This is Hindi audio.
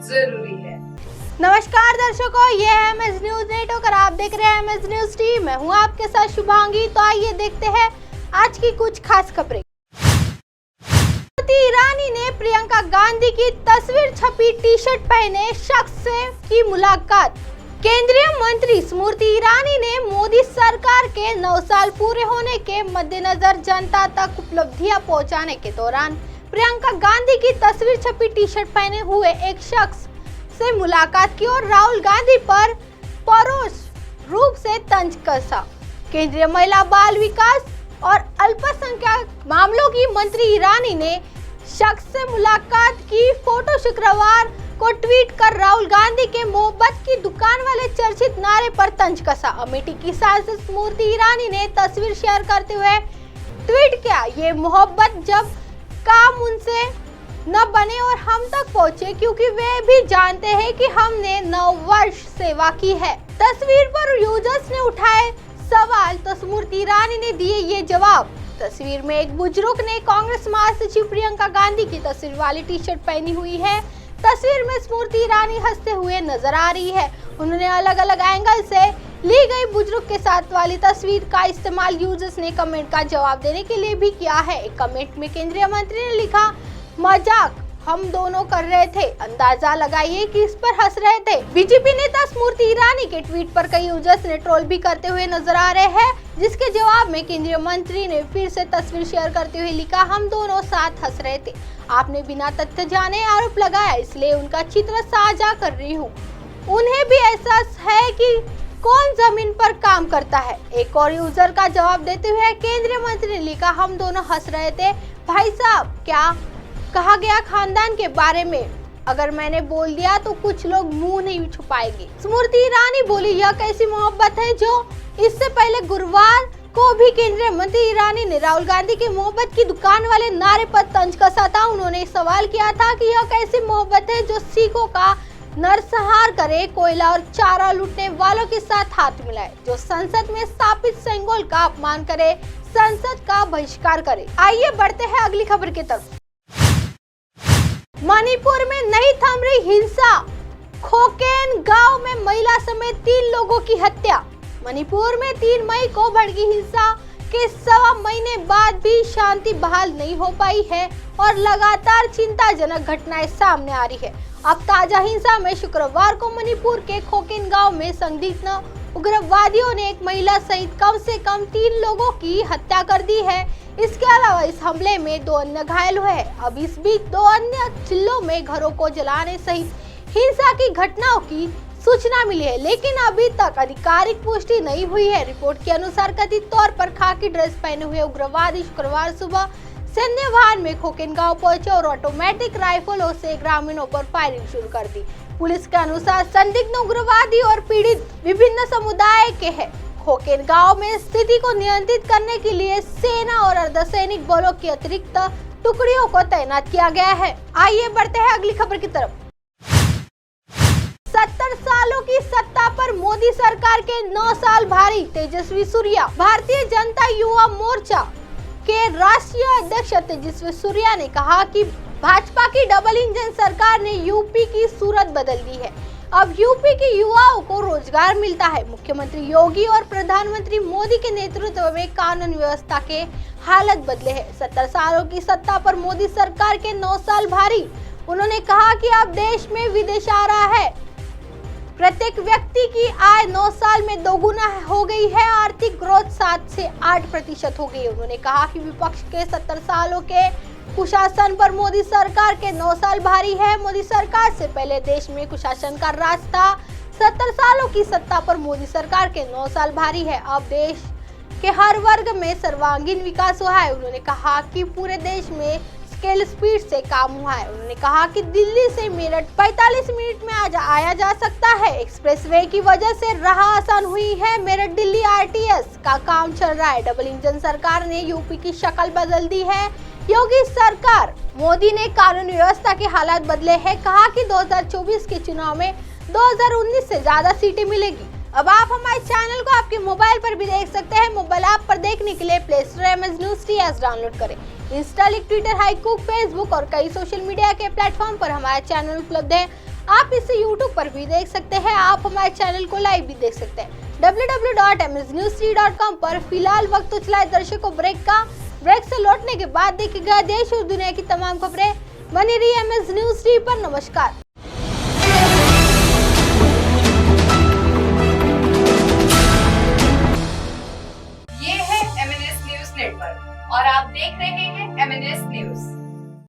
जरूरी है। नमस्कार दर्शकों, ये है एमएस न्यूज नेटवर्क और आप देख रहे हैं एमएस न्यूज टीवी। मैं हूं आपके साथ शुभांगी। तो आइए देखते हैं आज की कुछ खास खबरें। स्मृति ईरानी ने प्रियंका गांधी की तस्वीर छपी टी शर्ट पहने शख्स से की मुलाकात। केंद्रीय मंत्री स्मृति ईरानी ने मोदी सरकार के 9 साल पूरे होने के मद्देनजर जनता तक उपलब्धियां पहुंचाने के दौरान प्रियंका गांधी की तस्वीर छपी टी शर्ट पहने हुए एक शख्स से मुलाकात की और राहुल गांधी पर परोक्ष रूप से तंज कसा। केंद्रीय महिला बाल विकास और अल्पसंख्यक मामलों की मंत्री ईरानी ने शख्स से मुलाकात की फोटो शुक्रवार को ट्वीट कर राहुल गांधी के मोहब्बत की दुकान वाले चर्चित नारे पर तंज कसा। अमेठी की सांसद स्मृति ईरानी ने तस्वीर शेयर करते हुए ट्वीट किया, ये मोहब्बत जब काम उनसे न बने और हम तक पहुंचे, क्योंकि वे भी जानते हैं कि हमने 9 वर्ष सेवा की है। तस्वीर पर यूजर्स ने उठाए सवाल तो स्मृति ईरानी ने दिए ये जवाब। तस्वीर में एक बुजुर्ग ने कांग्रेस महासचिव प्रियंका गांधी की तस्वीर वाली टी शर्ट पहनी हुई है। तस्वीर में स्मृति ईरानी हंसते हुए नजर आ रही है। उन्होंने अलग अलग एंगल से ली गई बुजुर्ग के साथ वाली तस्वीर का इस्तेमाल यूजर्स ने कमेंट का जवाब देने के लिए भी किया है। एक कमेंट में केंद्रीय मंत्री ने लिखा, मजाक हम दोनों कर रहे थे, अंदाजा लगाइए कि इस पर हंस रहे थे। बीजेपी नेता स्मृति ईरानी के ट्वीट पर कई यूजर्स ने ट्रोल भी करते हुए नजर आ रहे हैं, जिसके जवाब में केंद्रीय मंत्री ने फिर से तस्वीर शेयर करते हुए लिखा, हम दोनों साथ हंस रहे थे, आपने बिना तथ्य जाने आरोप लगाया, इसलिए उनका चित्र साझा कर रही हूँ। उन्हें भी एहसास है कि कौन जमीन पर काम करता है। एक और यूजर का जवाब देते हुए केंद्रीय मंत्री ने लिखा, हम दोनों हंस रहे थे, भाई साहब क्या कहा गया खानदान के बारे में, अगर मैंने बोल दिया तो कुछ लोग मुंह नहीं छुपाएंगे। स्मृति ईरानी बोली, यह कैसी मोहब्बत है जो इससे पहले गुरुवार को भी केंद्रीय मंत्री ईरानी ने राहुल गांधी की मोहब्बत की दुकान वाले नारे पर तंज कसा था। उन्होंने सवाल किया था कि यह कैसी मोहब्बत है जो सिखों का नरसंहार करे, कोयला और चारा लूटने वालों के साथ हाथ मिलाए, जो संसद में स्थापित सिंबल का अपमान करे, संसद का बहिष्कार करे। आइए बढ़ते हैं अगली खबर की तरफ। मणिपुर में नहीं थम रही हिंसा, खोकेन गांव में महिला समेत 3 लोगों की हत्या। मणिपुर में 3 मई को भड़की हिंसा के 1.25 महीने बाद भी शांति बहाल नहीं हो पाई है और लगातार चिंताजनक घटनाएं सामने आ रही है। अब ताजा हिंसा में शुक्रवार को मणिपुर के खोकेन गांव में संदिग्ध उग्रवादियों ने एक महिला सहित कम से कम 3 लोगों की हत्या कर दी है। इसके अलावा इस हमले में 2 अन्य घायल हुए हैं। अब इस बीच 2 अन्य जिलों में घरों को जलाने सहित हिंसा की घटनाओं की सूचना मिली है, लेकिन अभी तक आधिकारिक पुष्टि नहीं हुई है। रिपोर्ट के अनुसार कथित तौर पर खाकी ड्रेस पहने हुए उग्रवादी शुक्रवार सुबह सैन्य वाहन में खोकेन गांव पहुंचे और ऑटोमेटिक राइफलों से ग्रामीणों पर फायरिंग शुरू कर दी। पुलिस के अनुसार संदिग्ध उग्रवादी और पीड़ित विभिन्न समुदाय के हैं। खोकेन गांव में स्थिति को नियंत्रित करने के लिए सेना और अर्धसैनिक बलों की अतिरिक्त टुकड़ियों को तैनात किया गया है। आइए बढ़ते हैं अगली खबर की तरफ। 70 सालों की सत्ता पर मोदी सरकार के 9 साल भारी, तेजस्वी सूर्या। भारतीय जनता युवा मोर्चा के राष्ट्रीय अध्यक्ष तेजस्वी सूर्या ने कहा कि भाजपा की डबल इंजन सरकार ने यूपी की सूरत बदल दी है। अब यूपी के युवाओं को रोजगार मिलता है। मुख्यमंत्री योगी और प्रधानमंत्री मोदी के नेतृत्व में कानून व्यवस्था के हालत बदले हैं। 70 सालों की सत्ता पर मोदी सरकार के 9 साल भारी। उन्होंने कहा कि अब देश में विदेश आ रहा है। प्रत्येक व्यक्ति की आय 9 साल में दोगुना हो गई है। आर्थिक ग्रोथ 7 से 8% हो गई। उन्होंने कहा कि विपक्ष के 70 सालों के कुशासन पर मोदी सरकार के 9 साल भारी है। मोदी सरकार से पहले देश में कुशासन का राज था। 70 सालों की सत्ता पर मोदी सरकार के 9 साल भारी है। अब देश के हर वर्ग में सर्वांगीण विकास हुआ है। उन्होंने कहा कि पूरे देश में स्केल स्पीड से काम हुआ है। उन्होंने कहा कि दिल्ली से मेरठ 45 मिनट में आया जा सकता है। एक्सप्रेसवे की वजह से राह आसान हुई है। मेरठ दिल्ली आरटीएस का काम चल रहा है। डबल इंजन सरकार ने यूपी की शक्ल बदल दी है। योगी सरकार, मोदी ने कानून व्यवस्था के हालात बदले हैं। कहा कि 2024 के चुनाव में 2019 से ज्यादा सीटें मिलेगी। अब आप हमारे चैनल को आपके मोबाइल पर भी देख सकते हैं। मोबाइल ऐप पर देखने के लिए play store MS news T download करें। इंस्टा, ट्विटर, हाईकुक, फेसबुक और कई सोशल मीडिया के प्लेटफॉर्म पर हमारा चैनल उपलब्ध है। आप इसे YouTube पर भी देख सकते हैं। आप हमारे चैनल को लाइव भी देख सकते हैं www.msnews3.com पर। फिलहाल वक्त तो चला है दर्शकों ब्रेक का। ब्रेक से लौटने के बाद देखिएगा देश और दुनिया की तमाम खबरें। बनी रही MS News 3 पर। नमस्कार।